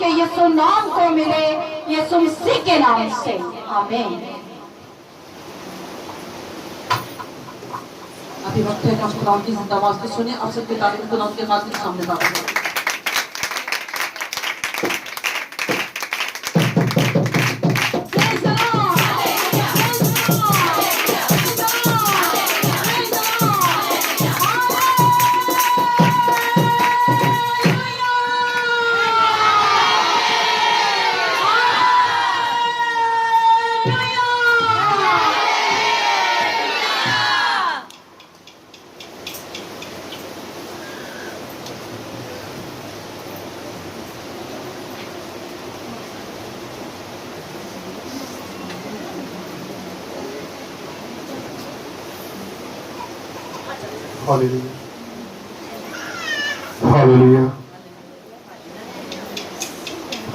کہ یسوع نام کو ملے، یسوع مسیح کے نام سے، آمین۔ ابھی وقت ہے کہ ہم خدا کی زندہ آواز کو سنیں۔ آپ سب کے تعلیم خدا کے خاطر کے سامنے بات کریں۔ Hallelujah, hallelujah.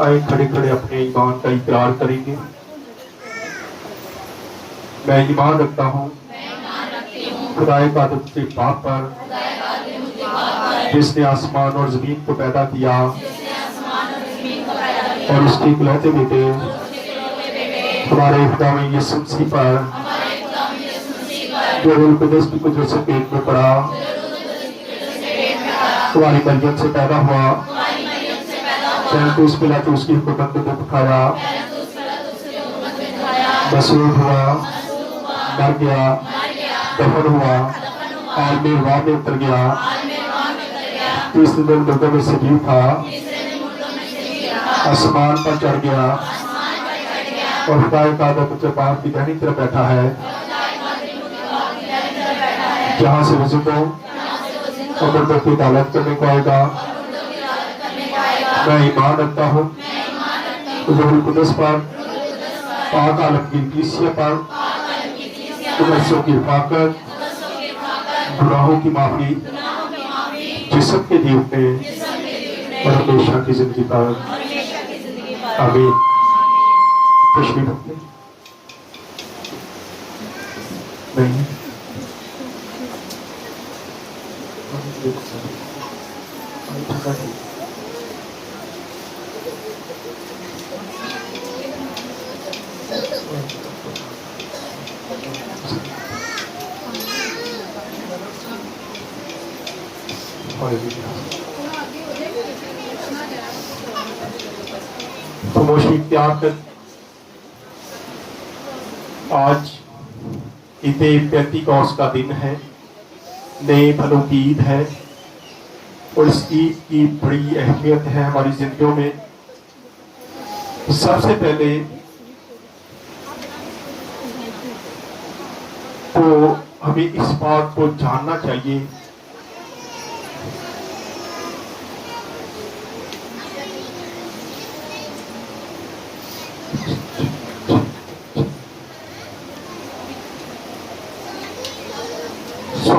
आए खड़े खड़े अपने ईमान का इकरार करेंगे। मैं ईमान रखता हूँ खुदाए कादर के बाप पर, जिसने आसमान और जमीन को पैदा किया और उसके इकलौते बेटे हमारे खुदा में यीशु मसीह पर, जो रूह कुदस की कुदरत से पेट में पड़ा, तुम्हारी मरियम से पैदा हुआ, पैंतीस पिलातूस की हुकूमत में दुख खाया, मसलूब हुआ, मर गया, दफन हुआ और मेरवाह में उतर गया, तीसरे दिन मुर्दों में से जी उठा, आसमान पर चढ़ गया और खुदाए कादर के बाप की दाहिनी तरफ बैठा है, जहाँ से बुजुर्गों और मुर्दों की अदालत करने को आएगा। मैं ईमान रखता हूँ रूह कुदस पर, पाक आलम की कलीसिया पर, गुनाहों की हिफाजत, गुनाहों की माफी, जिस्म के जीवने और हमेशा की जिंदगी पर, आमीन। तशरीफ रखते नहीं खामोशी इख्तियार कर। आज ईद पेंतीकोस्त का दिन है, नए फलों की ईद है और इस ईद की बड़ी अहमियत है हमारी जिंदगियों में। सबसे पहले तो हमें इस बात को जानना चाहिए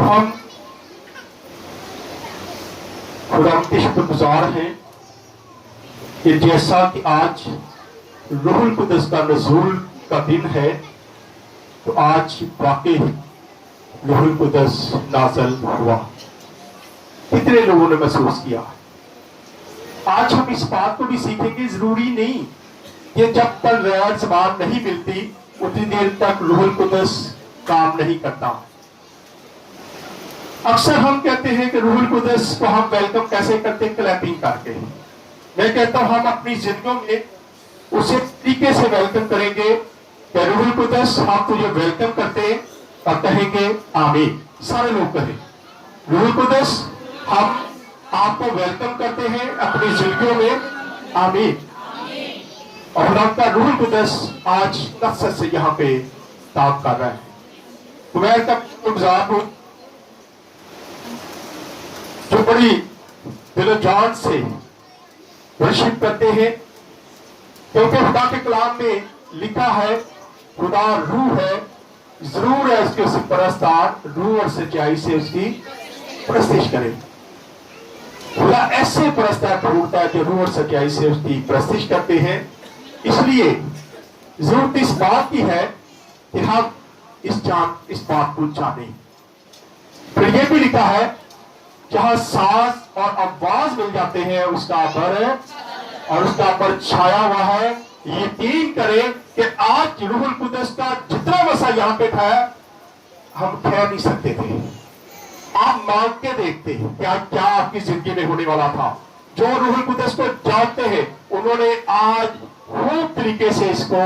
हम खुदा के शुक्रगुजार हैं कि जैसा कि आज रूहुल कुदस का नज़ूल का दिन है, तो आज वाकई रूहुल कुदस नाज़िल हुआ। कितने लोगों ने महसूस किया? आज हम इस बात को भी सीखेंगे, जरूरी नहीं कि जब तक गैर ज़बान नहीं मिलती उतनी देर तक रूहुल कुदस काम नहीं करता। अक्सर हम कहते हैं कि रूहुल कुदस को हम वेलकम कैसे करते हैं? क्लैपिंग करके। मैं कहता हूं हम अपनी जिंदगियों में उसे तरीके से वेलकम करेंगे कि रूहुल कुदस हम तुझे वेलकम करते हैं और कहेंगे आमीन। सारे लोग कहें रूहुल कुदस हम आपको वेलकम करते हैं अपनी जिंदगियों में, आमीन। और आपका रूहुल कुदस आज नफ़्स से यहाँ पे काम कर रहा है। तो मैं गुजार हूं जो बड़ी दिलो जान से वर्शिप करते हैं, क्योंकि खुदा के कलाम में लिखा है खुदा रूह है, जरूर है उसके उसे परस्तार रूह और सच्चाई से उसकी परस्तिश करें। खुदा ऐसे परस्तार ढूंढता है जो रूह और सच्चाई से उसकी परस्तिश करते हैं। इसलिए जरूरत इस बात की है कि हम इस बात को जानें। फिर यह भी लिखा है जहां सांस और आवाज मिल जाते हैं उसका बर और उसका पर छाया हुआ है। यकीन करें कि आज रूहुल कुदस का जितना वसा यहाँ पे था हम कह नहीं सकते थे। आप मांग के देखते हैं क्या क्या आपकी जिंदगी में होने वाला था। जो रूहुल कुदस को जानते हैं उन्होंने आज खूब तरीके से इसको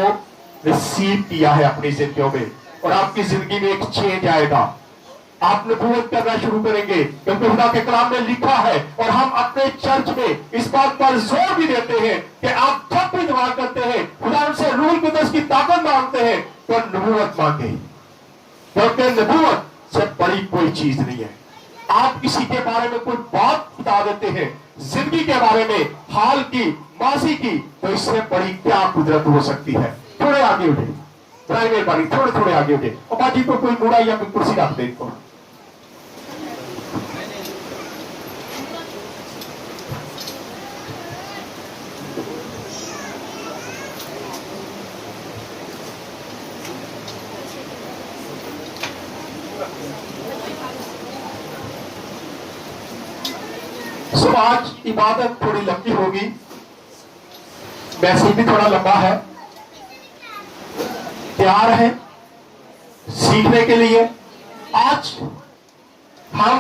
रिसीव किया है अपनी जिंदगियों में, और आपकी जिंदगी में एक चेंज आएगा। आप नबूवत करना शुरू करेंगे क्योंकि खुदा के कलाम में लिखा है, और हम अपने चर्च में इस बात पर जोर भी देते हैं कि आप जब भी दुआ करते हैं खुदा से रूहुल कुदस की ताकत मांगते हैं तो नबूवत मांगे, क्योंकि नबूवत से बड़ी कोई चीज नहीं है। आप किसी के बारे में कोई बात बता देते हैं जिंदगी के बारे में, हाल की, माजी की, तो इससे बड़ी क्या कुदरत हो सकती है। थोड़े आगे उठे, बड़ी मेहरबानी, थोड़े थोड़े आगे उठे, और बाजी को कोई मुड़ा या कोई कुर्सी रख दे इनको। सो आज इबादत थोड़ी लंबी होगी, मैसेज भी थोड़ा लंबा है। तैयार है सीखने के लिए? आज हम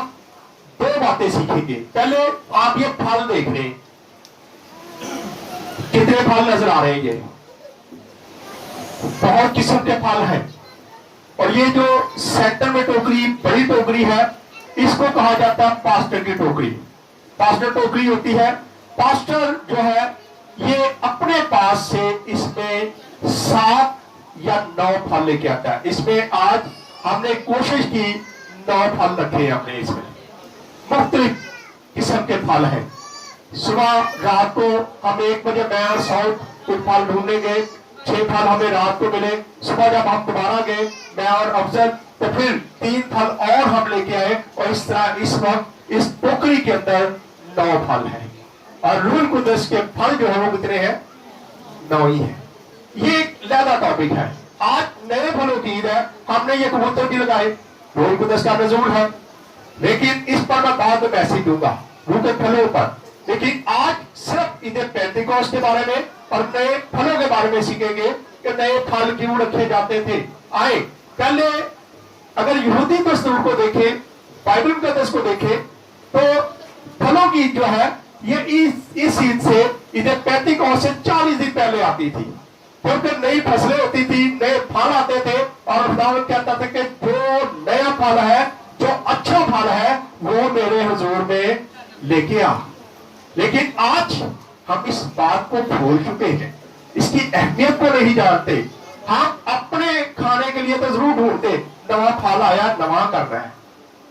दो बातें सीखेंगे। पहले आप ये फल देख रहे हैं, कितने फल नजर आ रहे हैं? ये बहुत किस्म के फल हैं, और ये जो सेंटर में टोकरी, बड़ी टोकरी है, इसको कहा जाता है पास्टर की टोकरी। पास्टर टोकरी होती है। पास्टर जो है ये अपने पास से इसमें 7 या 9 फल लेके आता है। इसमें आज हमने कोशिश की 9 फल रखे हमने। इसमें मुख्तलिफ किस्म के फल हैं। सुबह रात को हम 1 बजे मैं और साउथ कुछ फल ढूंढने गए, 6 फल हमें रात को मिले। सुबह जब हम दोबारा गए मैं और अफजल, तो फिर 3 फल और हम लेके आए, और इस तरह इस वक्त इस टोकरी के अंदर 9 फल है। और रूहुल कुदस के फल जो है वो कितने हैं? 9 ही है। ये एक लहदा टॉपिक है। आज नए फलों की ईद है, हमने ये कबूतर भी लगाए, रूहुल कुदस का नज़ूल है, लेकिन इस पर मैं बाद में मैसेज दूंगा रूह के फलों पर। लेकिन आज सिर्फ ईद पेंटिकॉस्ट के बारे में और नए फलों के बारे में सीखेंगे कि नए फल क्यों रखे जाते थे। आए पहले अगर यहूदी दस्तूर को देखें, बाइबल मुकद्दस को देखें, तो फलों की जो है ये इस ईद से ईद पेंटिकॉस्ट से 40 दिन पहले आती थी, क्योंकि नई फसलें होती थी, नए फल आते थे, और खुदावंद कहता था कि जो नया फल है, जो अच्छा फल है, वो मेरे हुजूर में लेके आ। लेकिन आज हम इस बात को भूल चुके हैं, इसकी अहमियत को नहीं जानते। हम अपने खाने के लिए तो जरूर ढूंढते, नवा फल आया, नवा कर रहे हैं,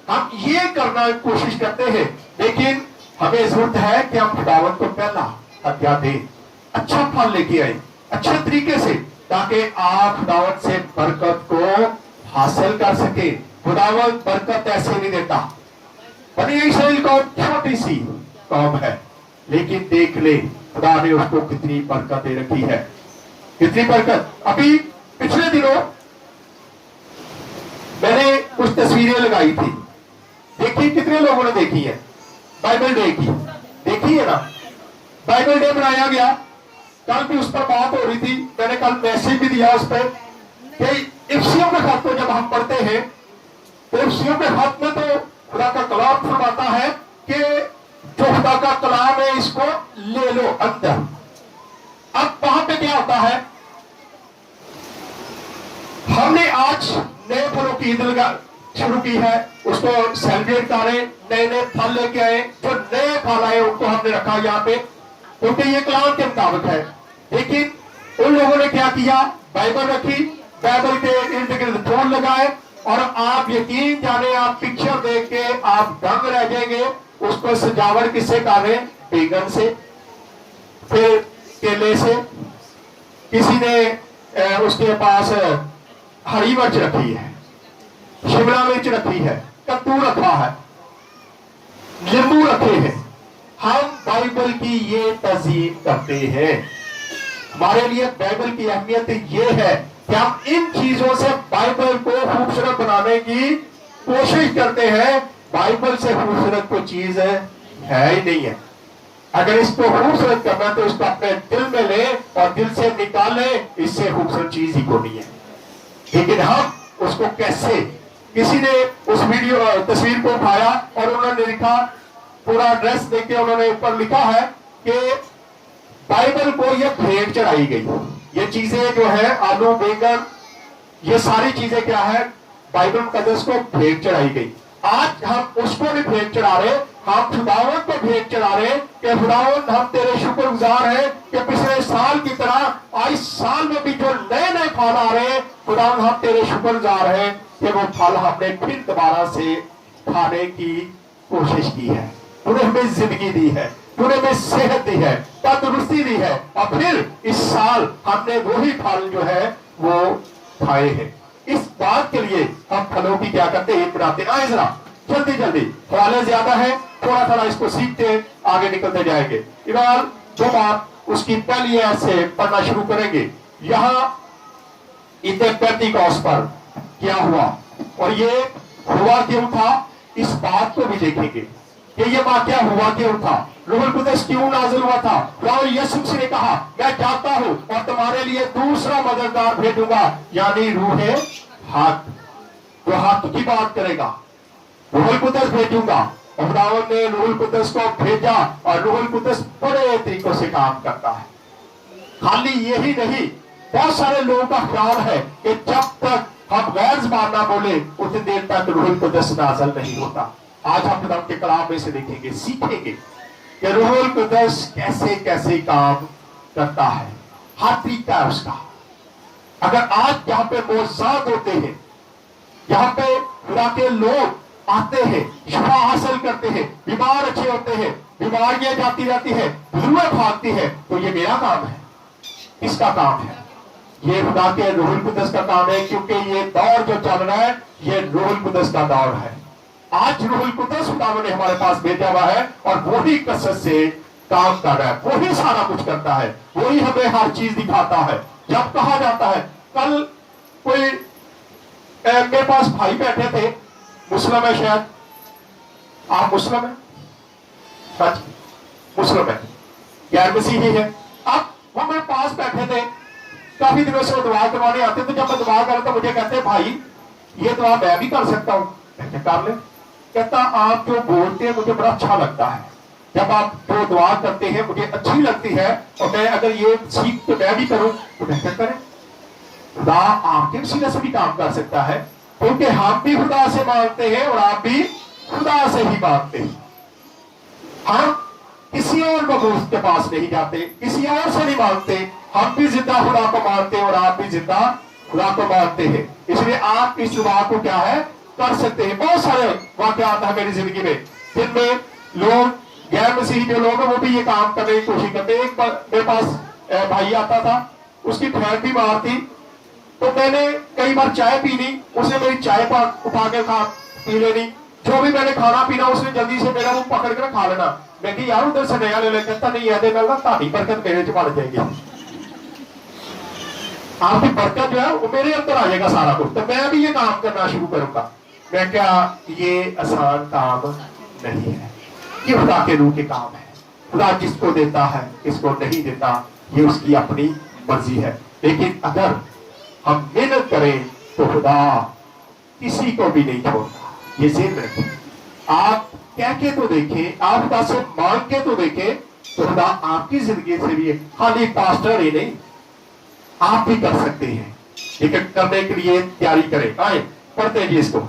हम ये करना की कोशिश करते हैं, लेकिन हमें जरूरत है कि हम खुदावंद को पहला हत्या दें, अच्छा फल लेके आए अच्छे तरीके से, ताकि आप खुदावंद से बरकत को हासिल कर सके। खुदावंद बरकत ऐसे नहीं देता। बनी इस्राएल कौम छोटी सी कौम है, लेकिन देख ले खुदा ने उसको कितनी बरकत दे रखी है, कितनी बरकत। अभी पिछले दिनों मैंने कुछ तस्वीरें लगाई थी, देखी कितने लोगों ने देखी है? बाइबल डे की देखी है ना? बाइबल डे मनाया गया, कल भी उस पर बात हो रही थी, मैंने कल मैसेज भी दिया उस पर कि इफ्सियों के खत को जब हम पढ़ते हैं तो इफ्सियों के खत में तो खुदा का कलाम फरमाता है कि जो खुदा का कलाम है इसको ले लो अंदर। अब वहां पे क्या होता है? हमने आज नए फलों की ईद शुरू की है, उसको सेलिब्रेट कर रहे, नए नए फल लेके आए, जो नए फल आए उनको हमने रखा यहाँ पे, क्योंकि ये कलाम के मुताबिक है। लेकिन उन लोगों ने क्या किया? बाइबल रखी, बाइबल के इर्द गिर्द फूल लगाए, और आप यकीन जाने आप पिक्चर देख के आप दंग रह जाएंगे। उसको सजावट किससे कर रहे? बैगन से, फिर केले से, किसी ने उसके पास हरी मिर्च रखी है, शिमला मिर्च रखी है, कद्दू रखा है, नींबू रखे हैं। हम बाइबल की ये तज़ीम करते हैं। हमारे लिए बाइबल की अहमियत ये है कि हम इन चीजों से बाइबल को खूबसूरत बनाने की कोशिश करते हैं। बाइबल से खूबसूरत कोई चीज है ही नहीं है। अगर इसको खूबसूरत करना है तो इसको अपने दिल में ले और दिल से निकाले, इससे खूबसूरत चीज ही कोई नहीं है। लेकिन हम उसको कैसे, किसी ने उस वीडियो तस्वीर को उठाया और उन्होंने लिखा, पूरा एड्रेस देके उन्होंने ऊपर लिखा है कि बाइबल को ये भेंट चढ़ाई गई। ये चीजें जो है आलू बैंगन ये सारी चीजें क्या है, बाइबल मुकद्दस को भेंट चढ़ाई गई। आज हम उसको नहीं भेंट चढ़ा रहे, हम खुदावन को भेंट चढ़ा रहे कि खुदावन हम तेरे शुक्रगुजार हैं कि पिछले साल की तरह आज साल में भी जो नए नए फल आ रहे हैं, खुदावन हम तेरे शुक्रगुजार हैं कि वो फल हमने फिर दोबारा से खाने की कोशिश की है। तूने हमें जिंदगी दी है, तूने हमें सेहत दी है, तंदुरुस्ती दी है, और फिर इस साल हमने वही फल जो है वो खाए हैं। इस बात के लिए हम फलों की क्या करते हैं, बनाते हैं। आए जरा जल्दी जल्दी, हवाले ज्यादा है, थोड़ा थोड़ा इसको सीखते आगे निकलते जाएंगे। इबाल दो बात, उसकी पहली ऐसे पढ़ना शुरू करेंगे। यहाँ इतने पेंटिकॉस पर क्या हुआ और ये हुआ क्यों था, इस बात को भी देखेंगे कि ये वाकया हुआ क्यों था, रूहुल कुद्दस क्यों नाज़िल हुआ था। और यीशु मसीह ने कहा मैं जाता हूं और तुम्हारे लिए दूसरा मददगार भेजूंगा, यानी रूहे हक, जो हक की बात करेगा, रूहुल कुद्दस भेजूंगा। और खुदावंद ने रूहुल कुद्दस को भेजा और रूहुल कुद्दस बड़े तरीकों से काम करता है। खाली यही नहीं, बहुत सारे लोगों का ख्याल है कि जब तक हम गैर ज़बान ना बोले उतनी देर तक रूहुल कुद्दस नाज़िल नहीं होता। आज हम खुदा के कलाम में से देखेंगे, सीखेंगे कि रूहुल कुद्दस कैसे कैसे काम करता है, हर तरीका है उसका। अगर आज यहाँ पे मोज़ात होते हैं, यहाँ पे खुदा के लोग आते हैं, शिफा हासिल करते हैं, बीमार अच्छे होते हैं, बीमारियां जाती रहती है, जरूरत भागती है, तो ये मेरा काम है, इसका काम है, ये खुदा के रूहुल कुद्दस का काम है। क्योंकि ये दौर जो चल रहा है ये रूहुल कुद्दस का दौर है। आज रूहुल कुद्दस खुदा ने हमारे पास भेजा हुआ है और वही कसरत से काम कर रहा है, वही सारा कुछ करता है, वही हमें हर चीज दिखाता है। जब कहा जाता है, कल कोई मेरे पास भाई बैठे थे, मुस्लिम है शायद, आप मुस्लिम है, सच मुस्लिम है, गैर मसीही है। अब वो मेरे पास बैठे थे, काफी दिनों से वो दुआ करवाने आते, तो जब मैं दुआ कर रहा था मुझे कहते भाई ये दुआ मैं भी कर सकता हूँ, कर ले। कहता आप जो बोलते हैं मुझे बड़ा अच्छा लगता है, जब आप जो दुआ करते हैं मुझे अच्छी लगती है, और मैं अगर ये सीख तो मैं भी करूं तो मैं क्या करें। खुदा आपके वसीले से भी काम कर सकता है, क्योंकि हम भी खुदा से मांगते हैं और आप भी खुदा से ही मांगते हैं। हम किसी और मबूस के पास नहीं जाते, किसी और से नहीं मांगते, हम भी जिंदा खुदा को मानते हैं और आप भी जिंदा खुदा को मानते हैं। इसलिए आप इस दुआ को क्या है कर सकते हैं। बहुत सारे वाकयात हैं मेरी जिंदगी में जिनमें लोग गैर मसीही जो लोग हैं वो भी ये काम करने की कोशिश करते हैं। एक मेरे पास भाई आता था, उसकी फ्रेंड भी बाहर थी, तो मैंने कई बार चाय पीनी, उसने मेरी चाय उठा के पी लेनी, जो भी मैंने खाना पीना उसने जल्दी से मेरा मुंह पकड़ कर खा लेना। मैं कि यार उधर से नया ले ले, कहता नहीं ऐसे ना ताड़ी बरकत मेरे च बढ़ जाएगी, आपकी बरकत जो है वो मेरे अंदर आ जाएगा सारा कुछ, तो मैं भी ये काम करना शुरू करूंगा। मैं क्या, ये आसान काम नहीं है, ये खुदा के रूह के काम है। खुदा जिसको देता है किसको नहीं देता ये उसकी अपनी मर्जी है। लेकिन अगर हम मेहनत करें तो खुदा किसी को भी नहीं छोड़ता, ये जेब रखें। आप कह के तो देखें, आप खुदा से मांग के तो देखें, तो खुदा आपकी जिंदगी से भी खाली पास्टर ही नहीं आप भी कर सकते हैं। लेकिन करने के लिए तैयारी करें। आए पढ़ते हैं इसको।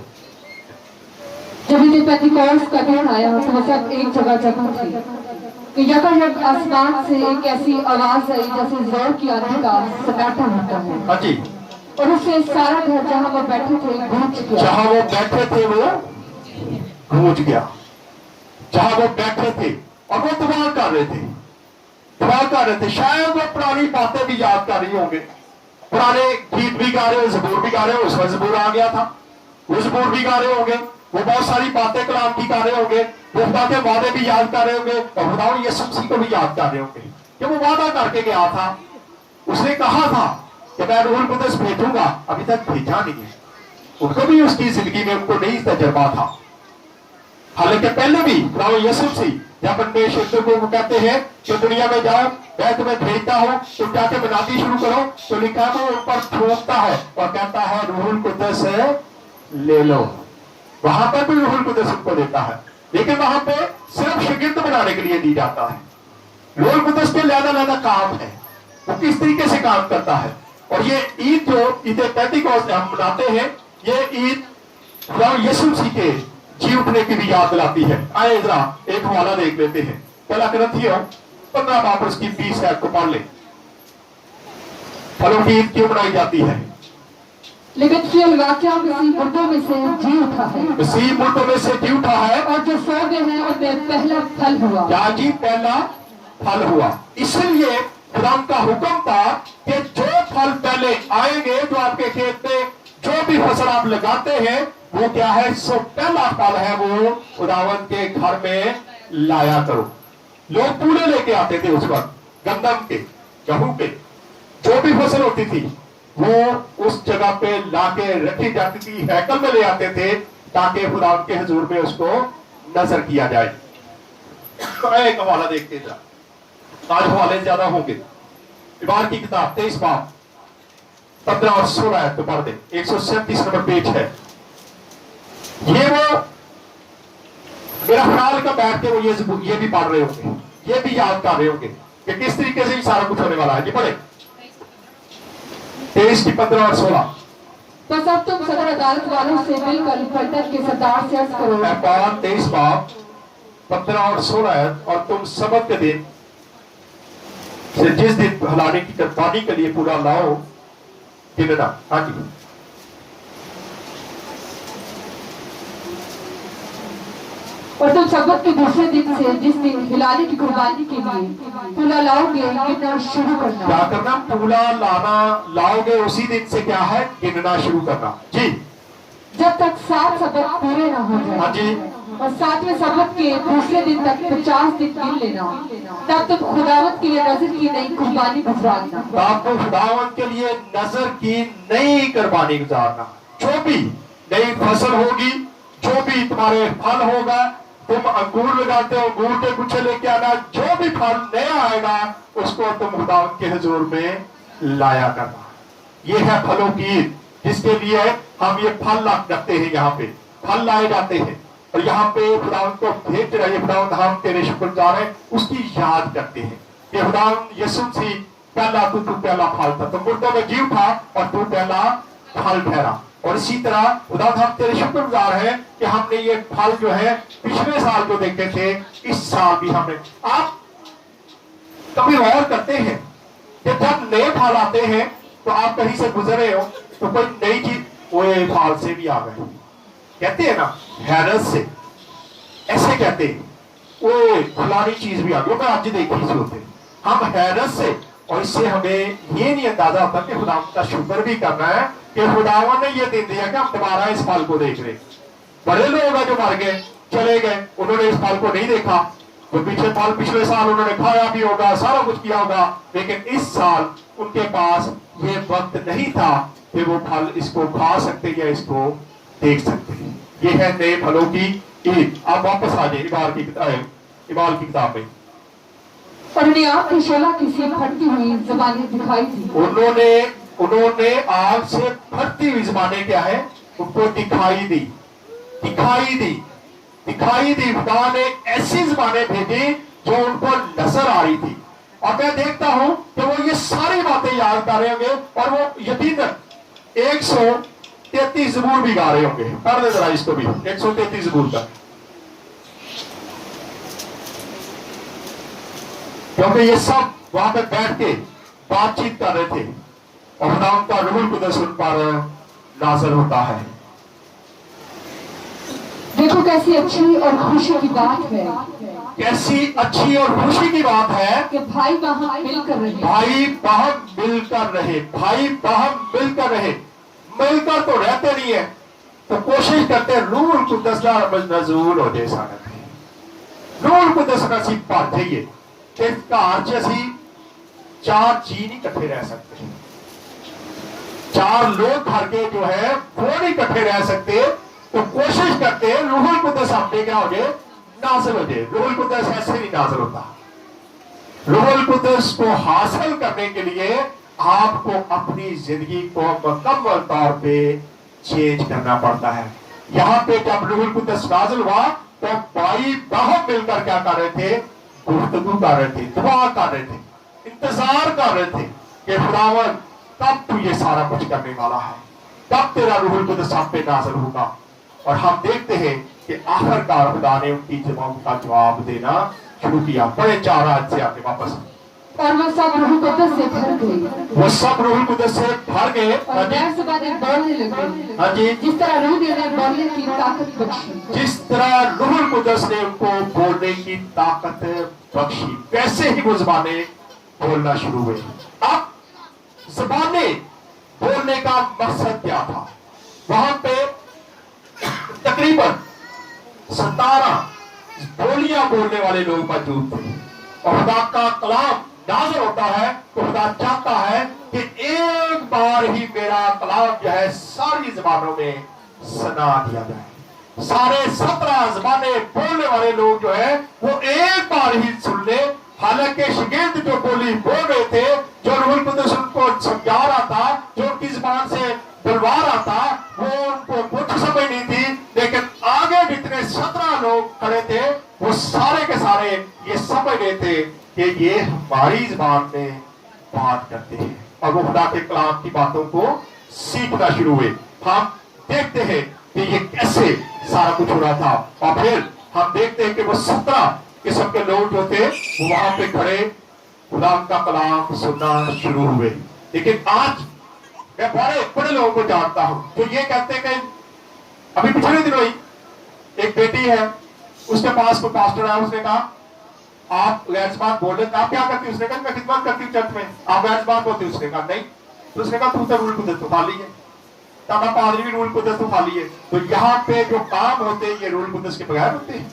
जब ये पेंटिकॉस्ट का दिन आया तो सब एक जगह थी कि यकयक आसमान से एक ऐसी आवाज आई जैसे जोर की आंधी का सन्नाटा होता है। हाँ जी। और उससे सारा घर जहाँ वो बैठे थे गूंज गया। जहाँ वो बैठे थे वो गूंज गया। जहाँ वो बैठे थे और वो दुआ कर रहे थे, दुआ कर रहे थे। शायद वो पुरानी बातें भी याद कर रही होंगे, पुराने गीत भी गा रहे, जबूर भी गा रहे, उसमें जबूर आ गया था, वो जबूर भी गा रहे होंगे, वो बहुत सारी बातें कलाम की कर रहे होंगे, वो खुदा के वादे भी याद कर रहे होंगे, और खुदा यीशु मसीह को भी याद कर रहे होंगे कि वो वादा करके गया था। उसने कहा था कि मैं रूहुल कुद्दस भेजूंगा, अभी तक भेजा नहीं है। उनको भी उसकी जिंदगी में उनको नहीं तजर्बा था, हालांकि पहले भी खुदा यीशु मसीह जब अपने शिष्यों को वो कहते हैं कि दुनिया में जाओ, मैं तुम्हें भेजता हूँ, तुम जाके मनादी शुरू करो, तो लिखा है वो ऊपर थूकता है और कहता है रूहुल कुद्दस ले लो। वहां पर भी रूहुल कुद्दस उनको देता है, लेकिन वहां पे सिर्फ शागिर्द बनाने के लिए दी जाता है। रूहुल कुद्दस के अलग-अलग काम है, वो किस तरीके से काम करता है। और ये ईद जो ईद पेंटिकॉस्ट हम मनाते हैं, ये ईद खुदा यीशु मसीह के जी उठने की भी याद दिलाती है। आए जरा एक हवाला देख लेते हैं, पहला करंथियों 15 बाब उसकी 20 आयत को पढ़ ले। फलों की ईद क्यों मनाई जाती है? लेकिन फिर वाक्य मसीह मुर्दों में से जी उठा है, मसीह मुर्दों में से जी उठा है, और जो सो गए हैं उनमें पहला फल हुआ। क्या जी? पहला फल हुआ। इसलिए खुदा का हुक्म था कि जो फल पहले आएंगे, जो आपके खेत में जो भी फसल आप लगाते हैं, वो क्या है? सो पहला फल है वो खुदावंत के घर में लाया करो। लोग पूरे लेके आते थे उस वक्त, गंदम के, गेहूं के, जो भी फसल होती थी वो उस जगह पे लाके रखी जाती थी, हैकल में ले आते थे ताकि खुदावंत के हुजूर में उसको नजर किया जाए। तो एक हवाला देखते जा, आज हवाले ज्यादा होंगे। इबार की किताब 23 बाब 15 और 16 आयत तो पढ़ दे, 137 नंबर पेज है। ये वो मेरा ख्याल का बैठ के वो ये भी पढ़ रहे होंगे, ये भी याद कर रहे होंगे कि किस तरीके से सारा कुछ होने वाला है। जी पढ़े 23 की 15 और 16। बस अब तुम सदर अदालत वालों से मिलकर पलटन के सरदार से अर्ज करो। 23 बाब 15 और 16 आयत। और तुम सबत के दिन से जिस दिन हलाने की कुर्बानी के लिए पूरा लाओ गिनना। हाँ जी, और तुम सबत के दूसरे दिन से जिस दिन हिलाने की कुर्बानी के लिए पूरा लाओगे गिनना शुरू करना। क्या करना? पूरा लाना लाओगे उसी दिन से क्या है? गिनना शुरू करना। जी, जब तक 7 सबत पूरे न हो हाँ जाए, जी, और 7वें सबत के दूसरे दिन तक 50 दिन गिन लेना, तब तुम खुदावत के लिए नजर की नई कुर्बानी गुजारना। तो आपको खुदावंत के लिए नजर की नई कुर्बानी गुजारना। जो भी नई फसल होगी, जो भी तुम्हारे फल होगा, तुम अंगूर लगाते हो, अंगूर के गुच्छे लेके आना, जो भी फल नया आएगा उसको तुम खुदावंत के हुजूर में लाया करना। ये है फलों की ईद, जिसके लिए हम ये फल रखते हैं। यहाँ पे फल लाए जाते हैं और यहाँ पे खुदावंत को भेज रहे, खुदावंत हम तेरे शुक्रगुजार हैं, उसकी याद करते हैं कि खुदावंत यीशु मसीह पहला तू पहला फल था, तो मुर्दों में जी उठा और तू पहला फल ठहरा। और इसी तरह खुदावंत हम तेरे शुक्रगुजार हैं कि हमने ये फल जो है पिछले साल जो देखे थे, इस साल भी हमने। आप कभी गौर करते हैं कि जब नए फल आते हैं तो आप कहीं से गुजरे हो तो कोई नई चीज, वो फल से भी आ गए, कहते हैं ना, हैरत से ऐसे कहते हैं, वो फलानी चीज भी आ गई, मैं आज देखी सी होते। हम हैरत से, और इससे हमें ये नहीं अंदाजा होता कि खुदावन का शुक्र भी करना है कि खुदावन ने ये दिन दिया कि हम दोबारा इस फल को देख रहे। बड़े लोग हैं जो मर गए, चले गए, उन्होंने इस फल को नहीं देखा, तो पीछे फल पिछले साल उन्होंने खाया भी होगा, सारा कुछ किया होगा, लेकिन इस साल उनके पास ये वक्त नहीं था कि वो फल इसको खा सकते या इसको देख सकते हैं। ये है नए फलों की ईद। आप वापस आ जाए इबाल की किताब में। और उन्हें आग की शोला की सी फटती हुई ज़बानें दिखाई थी। उन्होंने आग से फटती हुई ज़बानें क्या है? उनको दिखाई दी। खुदा ने ऐसी ज़बानें भेजी जो उनको नजर आ रही थी। और मैं देखता हूं कि वो ये सारी बातें याद कर रहे होंगे और वो यकीनन 133 ज़बूर भी गा रहे होंगे। पढ़ दे जरा इसको भी, 133 ज़बूर का, क्योंकि ये सब वहां पे बैठ के बातचीत कर रहे थे और खुदा उनका रूहुल कुद्दस उन पर नाज़िल होता है। देखो कैसी अच्छी और खुशी की बात है, कैसी अच्छी और खुशी की बात है कि भाई बहन मिलकर रहे। भाई बहन मिलकर रहे। भाई बहन मिलकर रहे। मिलकर तो रहते नहीं है, तो कोशिश करते रूहुल कुद्दस नज़ूल हो जाए सारा। रूहुल कुद्दस नसीब पा जाइए कि घर च असी 4 जी नहीं इकट्ठे रह सकते, 4 लोग घर के जो है वो नहीं इकट्ठे रह सकते, तो कोशिश करते रूहुल कुद्दस हमने क्या हो जाए, नाज़िल हो जाए। रूहुल कुद्दस ऐसे नहीं नाज़िल होता। रूहुल कुद्दस को हासिल करने के लिए आपको अपनी जिंदगी को मुकम्मल तौर पे चेंज करना पड़ता है। यहाँ पे जब रूहुल कुद्दस नाज़िल हुआ तो भाई बहन मिलकर क्या कर रहे थे? गुफ्तगू कर रहे थे, दुआ कर रहे थे, इंतजार कर रहे थे कि खुदावन कब तू ये सारा कुछ करने वाला है, कब तेरा रूहुल कुद्दस हम पे नाज़िल होगा। और हम देखते हैं कि आखिरकार खुदा ने उनकी दुआओं का जवाब देना शुरू किया। बड़े 4 आयत से आगे वापस, और वो सब रूह कुद्दस से भर गए, वो सब रूहुल कुद्दस से भर गए और गैर ज़बानें बोलने लगे, हाँ जी, जिस तरह रूह ने उन्हें बोलने की ताकत बख्शी। जिस तरह रूहुल कुद्दस ने उनको बोलने की ताकत बख्शी, वैसे ही वो ज़बानें बोलना शुरू हुए। अब ज़बानें बोलने का मकसद क्या था? वहां पे तकरीबन 17 बोलियां बोलने वाले लोग मौजूद थे, और खुदा का कलाम नाज़िल होता है तो खुदा चाहता है कि एक बार ही मेरा कलाम जो है सारी ज़बानों में सुना दिया जाए। सारे 17 ज़बानें बोलने वाले लोग जो है वो एक बार ही सुन ले। हालांकि शागिर्द जो बोली बोल रहे थे, जो रूहुल कुद्दस उनको समझा रहा था, जो उनकी ज़बान से बुलवा रहा था, वो उनको कुछ समझ नहीं थी, लेकिन आगे जितने 17 लोग खड़े थे वो सारे के सारे ये समझ रहे थे कि ये हमारी ज़बान में बात करते हैं, और वो खुदा के कलाम की बातों को सीखना शुरू हुए। हम देखते हैं कि ये कैसे सारा कुछ हो रहा था, और फिर हम देखते हैं कि वो 17 किस्म के लोग जो थे वो वहां पे खड़े खुदा का कलाम सुनना शुरू हुए। लेकिन आज मैं बड़े बड़े लोगों को जानता हूं जो ये कहते हैं कि अभी पिछले दिनों ही एक बेटी है, उसके पास कोई पास्टर आया, उसने कहा आप गैर ज़बान बोल रहे, आप क्या करती? उसने कहा मैं खिदमत करती हूँ चर्च में, आप गैर ज़बान बोलती? उसने कहा नहीं। तो उसने कहा तू तो रूहुल कुद्दस तो खाली है, ताका पादरी भी रूहुल कुद्दस तो खाली है। तो यहाँ पे जो काम होते हैं ये रूहुल कुद्दस के बगैर होते हैं।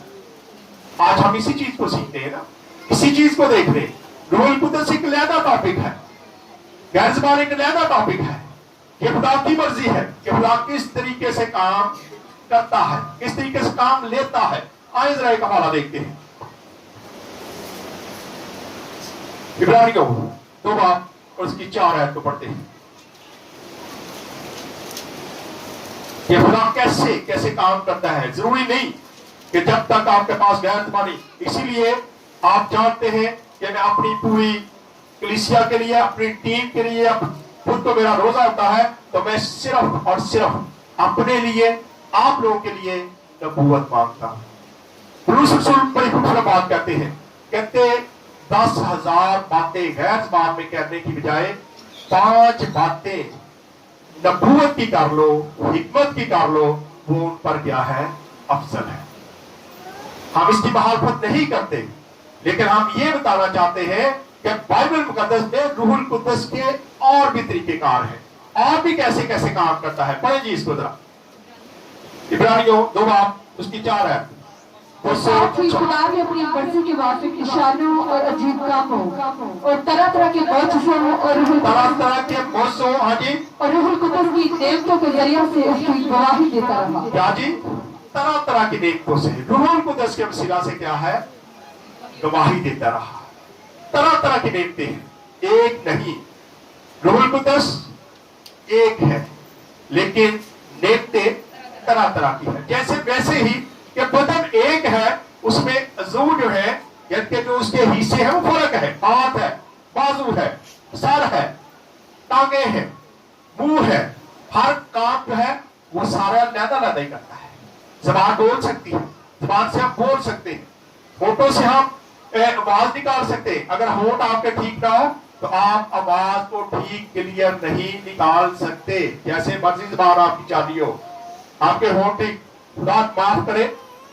आज हम इसी चीज को सीखते हैं ना, इसी चीज को देख रहे हैं। रूहुल कुद्दस एक अलहदा टॉपिक है, गैर ज़बान एक अलहदा टॉपिक है। ये खुदा की मर्जी है कि खुदा किस तरीके से काम करता है, किस तरीके से काम लेता है। आइए जरा एक हवाला देखते हैं, इब्रानियों 2 बाब और उसकी 4 आयत को पढ़ते हैं। ये खुदा कैसे कैसे काम करता है। जरूरी नहीं कि जब तक आपके पास गैर ज़बानी, इसीलिए आप जानते हैं कि मैं अपनी पूरी कलीसिया के लिए, अपनी टीम के लिए, खुद को मेरा रोजा होता है तो मैं सिर्फ और सिर्फ अपने लिए, आप लोगों के लिए नबूवत मांगता हूं। पौलुस रसूल बड़ी खूबसूरत बात कहते हैं, कहते 10,000 बातें गैर ज़बान में कहने की बजाय 5 बातें नबूवत की कर लो, हिकमत की कर लो, वो उन पर क्या है? अफजल है। हम इसकी मुखालफत नहीं करते, लेकिन हम ये बताना चाहते हैं कि बाइबल मुकद्दस में रूहुल कुद्दस के और भी तरीकेकार हैं, और भी कैसे कैसे काम करता है। पढ़े जी इसको जरा, इब्रानियों 2 बाब उसकी 4 है। और साथ ही खुदा ने अपनी मर्जी के वाफिक निशानों और अजीब कामों और तरह तरह के मौजज़ों और तरह के मौजज़ों, हाँ जी, और रूहुल कुद्दस की नेमतों के जरिए से उसकी गवाही देता रहा। क्या जी? तरह तरह की नेमतों से रूहुल कुद्दस के वसीला से क्या है? गवाही देता रहा। तरह तरह की नेमतें हैं, एक नहीं। रूहुल कुद्दस एक है, लेकिन नेमतें तरह तरह की है। जैसे वैसे ही कि बदन एक है, उसमें अज़ू जो है, यानी जो उसके हिस्से हैं वो फर्क है। हाथ है, बाजू है, सर है, टांगे हैं, मुंह है, हर काम जो है वो सारा अलग-अलग ही करता है। ज़बान बोल सकती है, ज़बान से हम बोल सकते हैं, होठों से हम आवाज निकाल सकते हैं। अगर होठ आपके ठीक ना हो तो आप आवाज को ठीक क्लियर नहीं निकाल सकते, जैसे मर्जी ज़बान आपकी चाली हो, आपके होठ ठीक, खुदा माफ करे,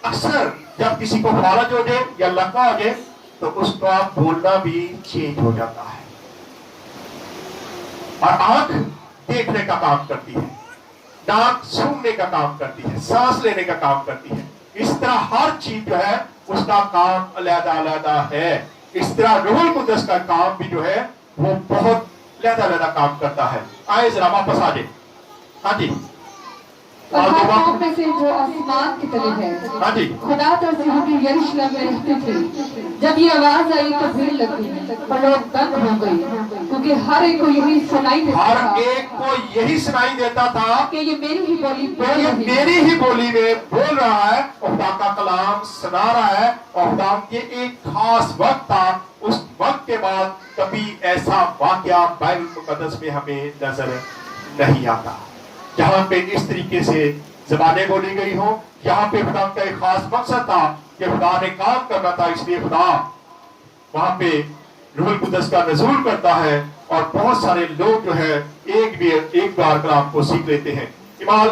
अक्सर जब किसी को फालज हो जाए या लंका हो जाए तो उसको आप बोलना भी चेंज हो जाता है। और आंख देखने का काम करती है, नाक सूंघने का काम करती है, सांस लेने का काम करती है। इस तरह हर चीज जो है उसका काम अलग-अलग है। इस तरह रूहुल कुद्दस का काम भी जो है वो बहुत अलग-अलग काम करता है। आए जरा वापस आ जाए, हाँ जी, और हर कौम में से जो आसमान की तले है, हाँ जी, खुदा तरस यहूदी यरूशलेम में रहते थे। जब ये आवाज आई तो भीड़ लगी और लोग दंग हो गए, क्योंकि हर एक को यही सुनाई देता हर था एक को यही सुनाई देता था कि ये मेरी ही बोली बोल ये रही है। मेरी ही बोली में बोल रहा है और खुदा का कलाम सुना रहा है। और खुदा के एक खास वक्त था, उस वक्त के बाद कभी ऐसा वाकया बाइबल मुकद्दस में हमें नजर नहीं आता जहां पे इस तरीके से ज़बानें बोली गई हो। यहाँ पे खुदा का एक खास मकसद था कि खुदा ने काम करना था, इसलिए खुदा वहां पे रूहुल कुद्दस का नज़ूल करता है और बहुत सारे लोग जो है एक बार कलाम को सीख लेते हैं। इमाल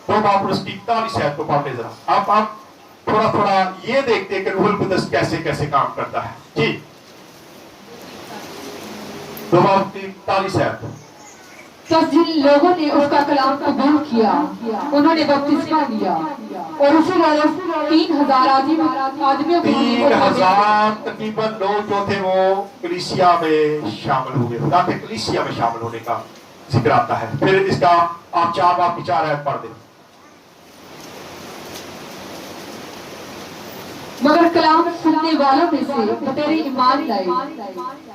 2 बाब उसकी 41 आयत को पढ़ ले जरा। अब हम थोड़ा थोड़ा ये देखते हैं कि रूहुल कुद्दस कैसे कैसे काम करता है। जी 2 बाब की 41 आयत। तो जिन लोगों ने उसका कलाम कबूल किया उन्होंने बपतिस्मा लिया और उसी रोज 3000 आदमियों के लिए 3000 तकरीबन लोग जो थे वो कलीसिया में शामिल हो गए। खुदा के कलीसिया में शामिल होने का जिक्र आता है। फिर इसका आप 4 बाब की 4 आयत पढ़ दें। मगर कलाम सुनने वालों में से बतेरे ईमान लाए,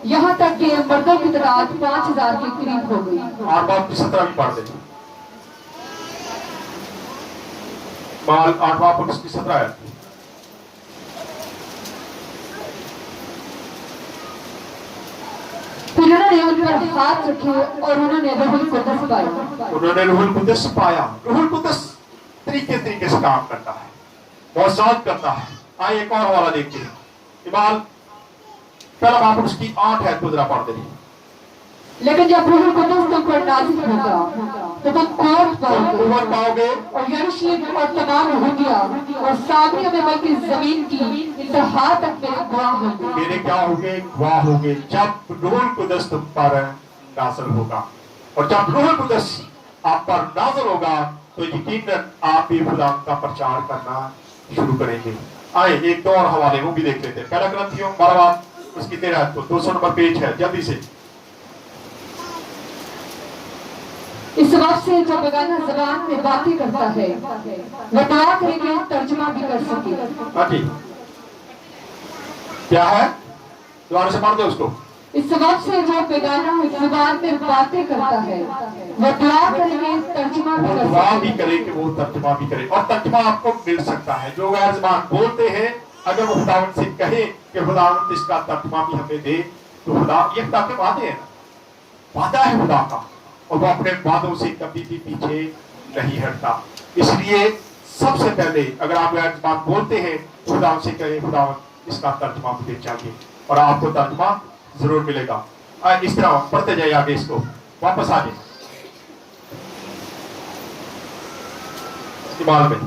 यहाँ तक कि मर्दों की तादाद 5000 के करीब हो गई। 8 बाब की 17 भी पढ़ दें। माल 8 बाब और उसकी 17 आयत। फिर उन्होंने उन पर हाथ रखे और उन्होंने रूहुल कुद्दस पाया। उन्होंने रूहुल कुद्दस पाया। रूहुल कुद्दस तरीके तरीके से काम करता है, मौजूद करता है। आइए एक और हवाला देखते हैं। इमाल पहला बाब उसकी 8 आयत को जरा पढ़ दें। लेकिन जब रूहुल कुद्दस तुम पर नाज़िल होगा तो तुम कोट पाओगे और यरूशलेम और तमाम यहूदिया और सामरिया में बल्कि जमीन की इंतहा तक मेरे गवाह होंगे। मेरे क्या होंगे? गवाह होंगे। जब रूहुल कुद्दस तुम पर नाज़िल होगा और जब रूहुल कुद्दस आप पर नाज़िल होगा तो यकीनन आप भी खुदा का प्रचार करना शुरू करेंगे। आए एक दो और हवाले वो भी देख लेते हैं। पहला ग्रंथियों 12 उसकी 13 तो 200 नंबर पेज है, जल्दी से। इस वक्त से जो बेगाना जबान में बातें करता है वो दुआ करेंगे तर्जुमा भी कर सके। हाँ जी, क्या है? दोबारा से पढ़ दो उसको। इस वक्त से जो बेगाना जुबान में बातें करता है वो दुआ करेंगे तर्जुमा भी कर दुआ सके। भी करे कि वो तर्जुमा भी करे और तर्जुमा आपको मिल सकता है। जो गैर ज़बान बोलते हैं अगर वो खुदावंद से कहे कि खुदावंद इसका तर्जुमा भी हमें दे तो खुदा ये खुदा के वादे हैं ना, वादा है खुदा का और वो अपने वादों से कभी भी पीछे नहीं हटता। इसलिए सबसे पहले अगर आप गैर ज़बान बोलते हैं खुदा से कहे खुदावंद इसका तर्जुमा मुझे चाहिए और आपको तर्जुमा जरूर मिलेगा। इस तरह पढ़ते जाइए आगे, इसको वापस आ जाए इस्तेमाल में।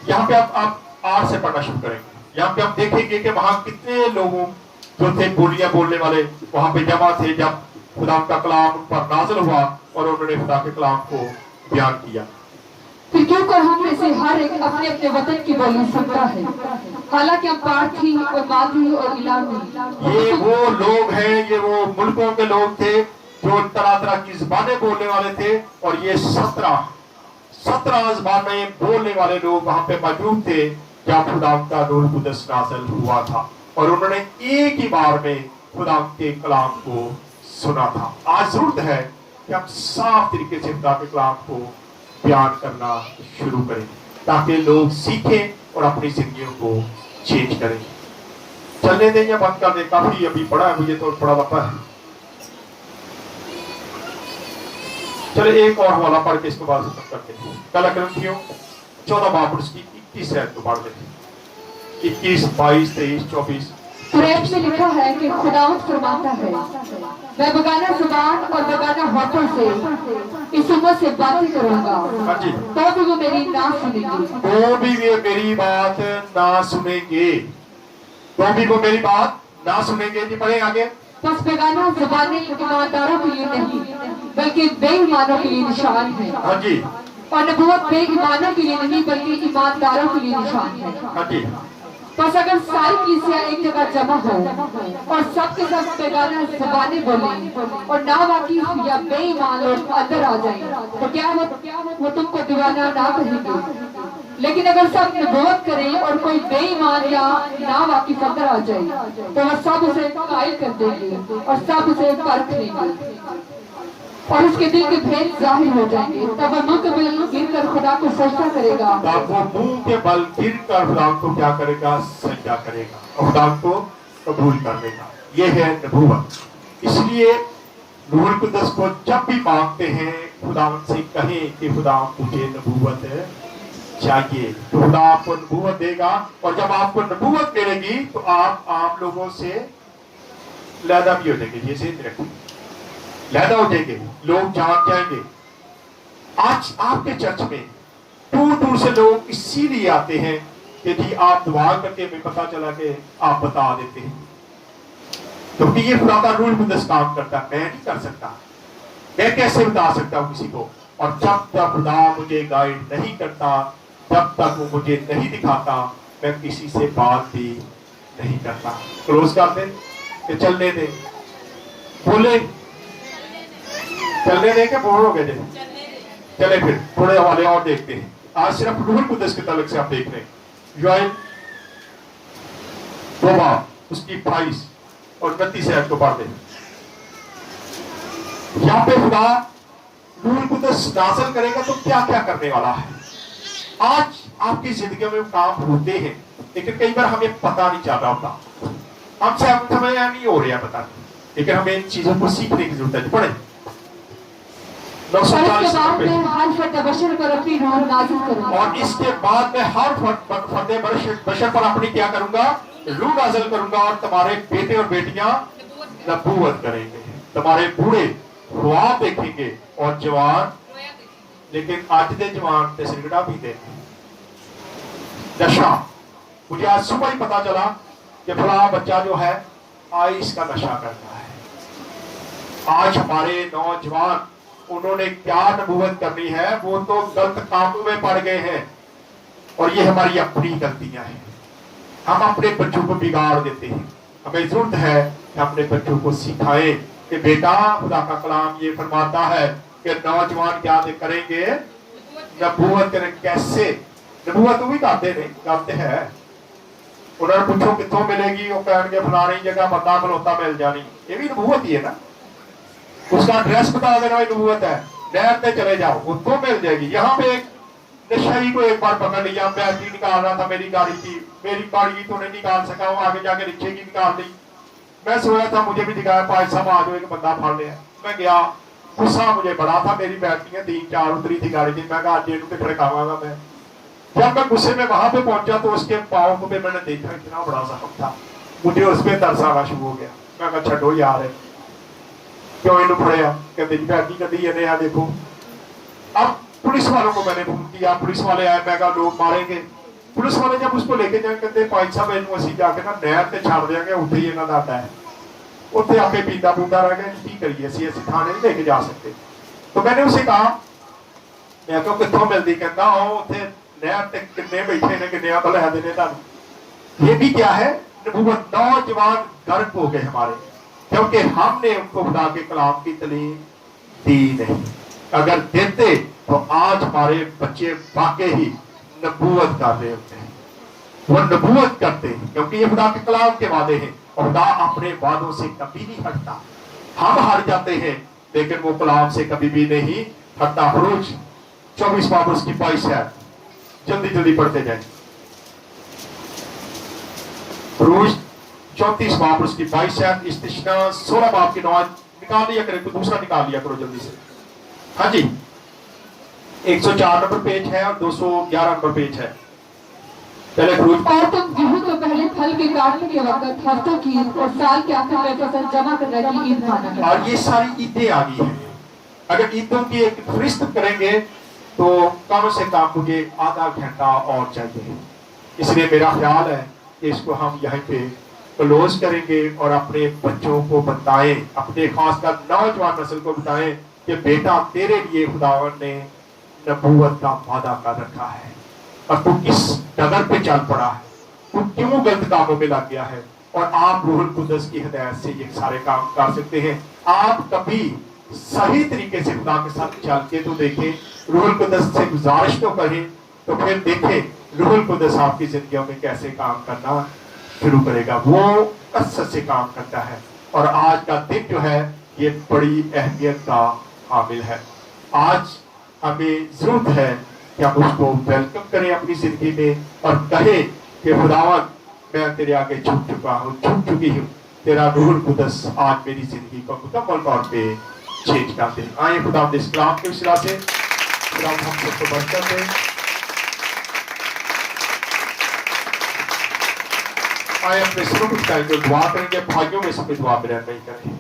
यहाँ पे आप 8 से पढ़ना शुरू करेंगे। यहाँ पे आप देखेंगे कि वहां कितने लोगों जो थे बोलियां बोलने वाले वहां पे जमा थे जब खुदा का कलाम उन पर नाज़िल हुआ और उन्होंने खुदा के कलाम को बयान किया। फिर क्यों कर हम में से हर एक अपने अपने वतन की बोली सुनता है, हालांकि हम पारथी और माधी और इलामी। ये वो लोग हैं, ये वो मुल्कों के लोग थे जो तरह तरह की ज़बानें बोलने वाले थे और ये 17 ज़बानें बोलने वाले लोग वहां पे मौजूद थे जब खुदा का रूहुल कुद्दस नाज़िल हुआ था और उन्होंने एक ही बार में खुदा के कलाम को सुना था। आज जरूरत है कि हम साफ तरीके से खुदा के कलाम को बयान करना शुरू करें ताकि लोग सीखें और अपनी जिंदगियों को चेंज करें। चलने दें या बंद कर दें? काफी अभी पढ़ा है मुझे तो थोड़ा पता है। चलो एक और हवाला पढ़ के इसको बाद खत्म करते हैं। पहला ग्रंथियों 14 बाब उसकी 21 आयत को पढ़ लेते हैं। 21, 22, 23, 24 कुरैश में लिखा है कि खुदावंद फरमाता है मैं बेगाना जुबान और बेगाना होठों से इस उम्मत से बातें करूंगा हाँ जी, तो भी वो मेरी ना सुनेंगे। तो भी वे मेरी बात ना सुनेंगे। तो भी वो मेरी बात ना सुनेंगे। जी पढ़े आगे। बस बेगाना जुबानें ईमानदारों के लिए नहीं बल्कि बेईमानों के लिए निशान है हाँ जी, और नबूवत बेईमानों के लिए नहीं बल्कि ईमानदारों के लिए निशान है। हाँ जी। बस अगर सारी कलीसिया एक जगह जमा हो और सबके सब बेगाना ज़बानें बोलें और ना वाकिफ या बेईमान लोग अंदर आ जाएं, तो क्या वो तुमको दीवाना ना कहेंगे। लेकिन अगर सब नबूवत करें और कोई बेईमान या ना वाकिफ अंदर आ जाए, तो वह सब उसे कायल कर देंगे और सब उसे परख लेंगे और उसके दिल के भेद जाहिर हो जाएंगे। तब वह मुंह के बल गिर कर खुदा को सजदा करेगा। तब वो मुंह के बल गिर कर खुदा को क्या करेगा? सजदा करेगा और खुदा को कबूल कर लेगा। ये है नबूवत। इसलिए रूहुल कुद्दस को जब भी मांगते हैं खुदावंद से कहें कि खुदा मुझे नबूवत चाहिए, तो खुदा आपको नबूवत देगा। और जब आपको नबूवत मिलेगी तो आप आम लोगों से लैदा भी हो जाएंगे। जैसे लैदा हो जाएंगे, लोग जान जाएंगे। आज आपके चर्च में दूर दूर से लोग इसीलिए आते हैं कि जी आप दुआ करके हमें पता चला कि आप बता देते हैं, क्योंकि ये खुदा का रूहुल कुद्दस काम करता है। मैं नहीं कर सकता, मैं कैसे बता सकता हूँ किसी को। और जब तक खुदा मुझे गाइड नहीं करता, जब तक वो मुझे नहीं दिखाता, मैं किसी से बात भी नहीं करता। क्लोज कर दे कि चलने दे, बोले चलने दे के बोलोगे दे, चले फिर थोड़े हवाले और देखते हैं। आज सिर्फ रूहुल कुद्दस के तलक से आप देख रहे हैं। योएल 2 उसकी 28 और 29 आयत को पढ़ दें। यहाँ पे खुदा रूहुल कुद्दस नाज़िल करेगा तो क्या क्या करने वाला है। आज आपकी जिंदगी में काम होते हैं, लेकिन कई बार हमें पता नहीं चल रहा होता, हमसे हमें नहीं हो रहा पता, लेकिन हमें इन चीजों को सीखने की जरूरत है। पढ़े 940 और इसके बाद में हर फर्दे बशर पर अपनी क्या करूंगा? रूह नाज़िल करूंगा और तुम्हारे बेटे और बेटियां नबूवत करेंगे, तुम्हारे बूढ़े ख्वाब देखेंगे और जवान, लेकिन आज के जवान ते सिगड़ा भी देंगे। नशा, मुझे आज सुबह ही पता चला कि फला बच्चा जो है आइस का नशा करता है। आज हमारे नौजवान उन्होंने क्या नबूवत करनी है, वो तो गलत कामों में पड़ गए हैं। और ये हमारी अपनी गलतियां हैं, हम अपने बच्चों को बिगाड़ देते हैं। हमें जरूरत है कि अपने बच्चों को सिखाएं कि बेटा खुदा का कलाम ये फरमाता है कि नौजवान क्या करेंगे? नबूवत करें। कैसे नबूवत? वो भी गाते हैं। उन्होंने पूछो कितों मिलेगी, वो कहेंगे फलानी जगह बंदा खलोता मिल जानी। ये भी नबूवत ही है ना। उसका एड्रेस बता देना नबूवत है। नहर पे चले जाओ, उसको मिल जाएगी। यहाँ पे एक नशाई को एक बार पकड़ लिया, बैटरी निकाल रहा था मेरी गाड़ी की तो नहीं निकाल सका, वो आगे जाके रिक्शे की निकाल ली। मैं सोया था, मुझे भी दिखाया भाई साहब आ जाओ एक बंदा फाड़ लिया। मैं गया, गुस्सा मुझे बड़ा था, मेरी बैटरियां 3-4 उतरी थी गाड़ी की। मैं कहा आज तो खड़कावांगा मैं। जब मैं गुस्से में वहां पे पहुंचा तो उसके पाँव को मैंने देखा, इतना बड़ा जख्म था। मुझे उसमें तरस आना शुरू हो गया। मैं कहा छो यार, क्यों इन्हें फड़िया? कहते बैटरी कदी है, देखो। अब पुलिस वालों को मैंने फोन किया, पुलिस वाले आए। मैं कहा लोग मारेंगे। पुलिस वाले जब उसको लेके जाए कहते भाई साहब इन असी जाके ना नहर से छड़ देंगे, उत्थे ही इन्हों का अड्डा है, उत्थे आपे पीता पूता रह गया। की करिए असं थाने नहीं लेके जा सकते। तो मैंने उसे कहा, मैं कहा कितों मिलती? कहता उत्थे नहर से किन्ने बैठे ने, किन्ने को लै देने तुहानू। ये भी क्या है? नबूवत। नौजवान गर्क हो गए हमारे, क्योंकि हमने उनको खुदा के कलाम की तालीम दी नहीं। अगर देते तो आज हमारे बच्चे वाकई ही नबूवत कर रहे होते हैं। वो नबूवत करते हैं क्योंकि ये खुदा के कलाम के वादे हैं और खुदा अपने वादों से कभी नहीं हटता। हम हार जाते हैं लेकिन वो कलाम से कभी भी नहीं हटता। खरूज 24 बाब उसकी 22 है, जल्दी जल्दी पढ़ते जाए। खरूज 34 बाब उसकी 22 है, इस्तिश्ना 16 बाब की 9 निकाल लिया करें, तो दूसरा निकाल लिया करो जल्दी से। हाँ जी, 104 नंबर पेज है और 211 नंबर पेज है। पहले खरूज। और तुम गेहूं तो पहले फल के काटने के वक्त हफ्तों की और साल के आखिर में फसल जमा करने की ईद माना। और ये सारी ईदें आ गई हैं। अगर ईदों की एक फरिश्त करेंगे तो कम से कम मुझे आधा घंटा और चाहिए। इसलिए मेरा ख्याल है कि इसको हम यहाँ पे क्लोज करेंगे और अपने बच्चों को बताएं, अपने खासकर नौजवान नस्ल को बताएं कि बेटा तेरे लिए खुदावन ने नबूवत का वादा कर रखा है और तू किस डगर पे चल पड़ा है। वो क्यों गलत कामों में लग गया है, और आप रूहुल कुदस की हिदायत से ये सारे काम कर सकते हैं। आप कभी सही तरीके से खुदा के साथ चल के तो देखें, रूहुल कुदस से गुजारिश तो करें, तो फिर देखें रूहुल कुदस आपकी जिंदगियों में कैसे काम करना शुरू करेगा। वो कसरत से काम करता है, और आज का दिन जो है ये बड़ी अहमियत का हामिल है। आज हमें जरूरत है कि हम उसको वेलकम करें अपनी जिंदगी में और कहें कि खुदावन मैं तेरे आगे झुक चुका हूँ, झुक चुकी हूँ, तेरा रूहुल कुदस आज मेरी जिंदगी को मुकम्मल तौर पे चेंज कर दे। आइए खुदा इस कलाम के वसीला से खुदा हम सबको बरकत दे। आइए अपने सिरों को उठाएंगे, दुआ करेंगे, भाइयों में सबकी दुआ में रहना ही करें।